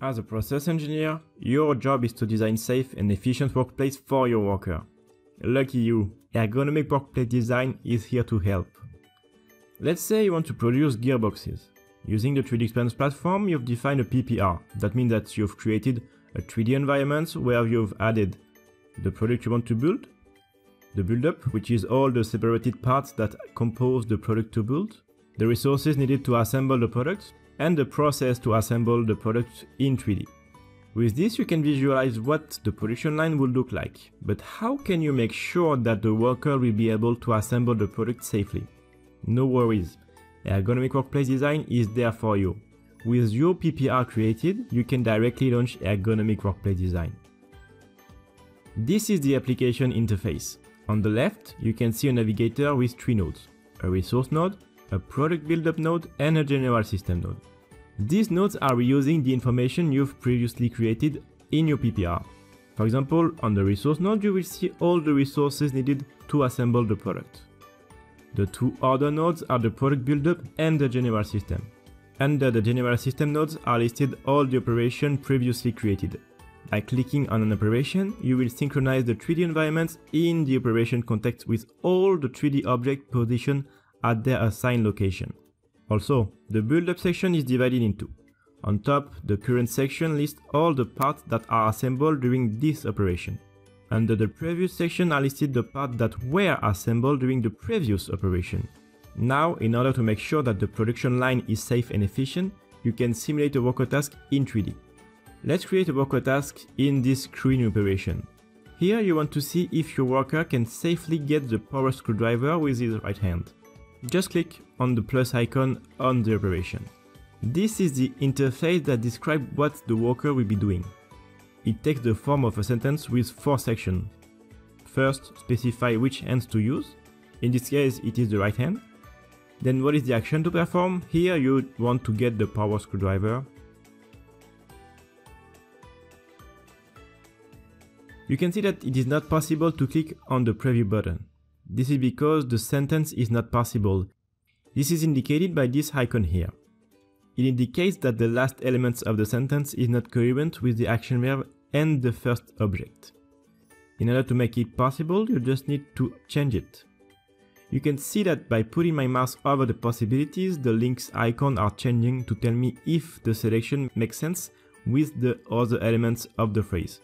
As a process engineer, your job is to design safe and efficient workplace for your worker. Lucky you, ergonomic workplace design is here to help. Let's say you want to produce gearboxes. Using the 3D Experience platform, you've defined a PPR. That means that you've created a 3D environment where you've added the product you want to build, the build-up, which is all the separated parts that compose the product to build, the resources needed to assemble the product, and the process to assemble the product in 3D. With this, you can visualize what the production line will look like. But how can you make sure that the worker will be able to assemble the product safely? No worries. Ergonomic workplace design is there for you. With your PPR created, you can directly launch ergonomic workplace design. This is the application interface. On the left, you can see a navigator with 3 nodes, a resource node, a product build-up node, and a general system node. These nodes are reusing the information you've previously created in your PPR. For example, on the resource node, you will see all the resources needed to assemble the product. The 2 other nodes are the product build-up and the general system. Under the general system nodes are listed all the operations previously created. By clicking on an operation, you will synchronize the 3D environments in the operation context with all the 3D objects positioned at their assigned location. Also, the build-up section is divided in 2. On top, the current section lists all the parts that are assembled during this operation. Under the previous section are listed the parts that were assembled during the previous operation. Now, in order to make sure that the production line is safe and efficient, you can simulate a worker task in 3D. Let's create a worker task in this screwing operation. Here you want to see if your worker can safely get the power screwdriver with his right hand. Just click on the plus icon on the operation. This is the interface that describes what the worker will be doing. It takes the form of a sentence with 4 sections. First, specify which hands to use. In this case, it is the right hand. Then what is the action to perform? Here you want to get the power screwdriver. You can see that it is not possible to click on the preview button. This is because the sentence is not possible. This is indicated by this icon here. It indicates that the last elements of the sentence is not coherent with the action verb and the first object. In order to make it possible, you just need to change it. You can see that by putting my mouse over the possibilities, the links icon are changing to tell me if the selection makes sense with the other elements of the phrase.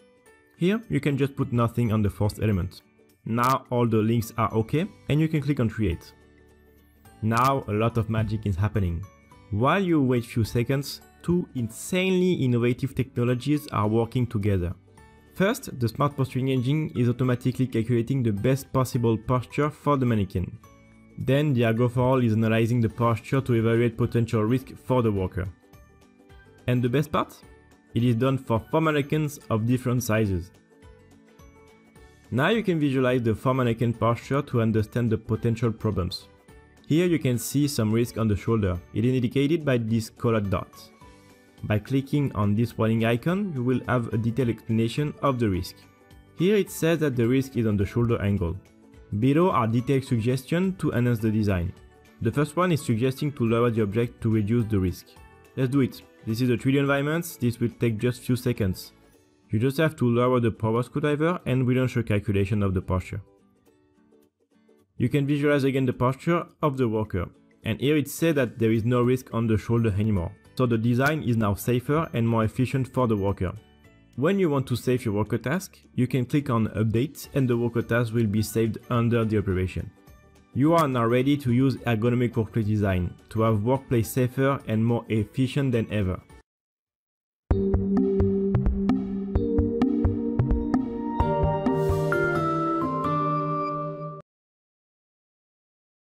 Here, you can just put nothing on the first element. Now all the links are okay and you can click on create. Now a lot of magic is happening. While you wait few seconds, 2 insanely innovative technologies are working together. First, the smart posturing engine is automatically calculating the best possible posture for the mannequin. Then the Ergo4All is analyzing the posture to evaluate potential risk for the worker. And the best part? It is done for 4 mannequins of different sizes. Now you can visualize the 4 mannequin posture to understand the potential problems. Here you can see some risk on the shoulder. It is indicated by these colored dots. By clicking on this warning icon, you will have a detailed explanation of the risk. Here it says that the risk is on the shoulder angle. Below are detailed suggestions to enhance the design. The first one is suggesting to lower the object to reduce the risk. Let's do it. This is a 3D environment. This will take just few seconds. You just have to lower the power screwdriver and relaunch a calculation of the posture. You can visualize again the posture of the worker. And here it says that there is no risk on the shoulder anymore. So the design is now safer and more efficient for the worker. When you want to save your worker task, you can click on Update and the worker task will be saved under the operation. You are now ready to use ergonomic workplace design to have workplace safer and more efficient than ever.